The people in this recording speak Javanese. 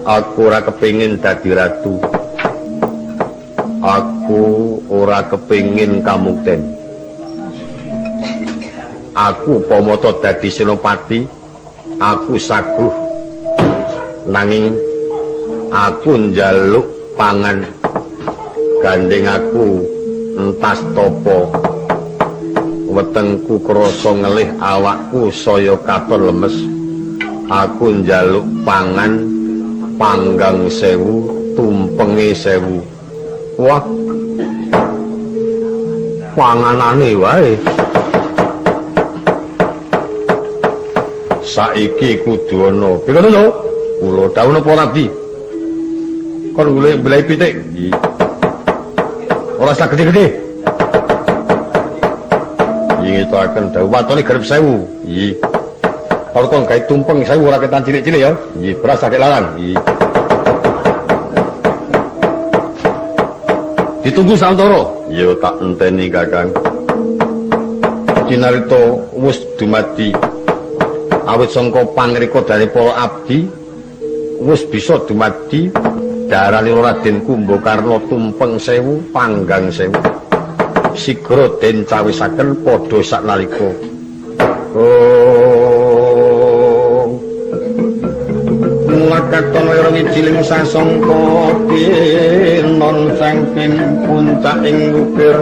Aku ora kepingin dadi ratu. Aku ora kepingin kamukten. Aku pamata dadi senopati, aku saguh. Nanging aku njaluk pangan. Gandeng aku entas topo. Wetengku krasa ngelih, awakku saya katon lemes. Aku njaluk pangan, panggang 1000, tumpenge 1000. Wah, panganane wae. Saiki kudu ana. Pikono lho? Kula dawuh napa Nabi? Kon golek belai pitik. Ora sak gede-gede. Iki to akan dawuh watone garep 1000. Iki. Kalau kon gawe tumpeng 1000 ora ketan cilik-cilik ya. Iki beras sakit larang. Iki. Ditunggu santara. Ya tak enteni Kakang. Cinarita wis dumadi. Awit sangka pangrika dari para abdi wis bisa dumadi darani Raden Kumbakarna tumpeng 1000 panggang 1000 sigra den cawisaken padha saknalika. Mulakatana ira ciling sasangka pinon sang pin puncak ing ukir.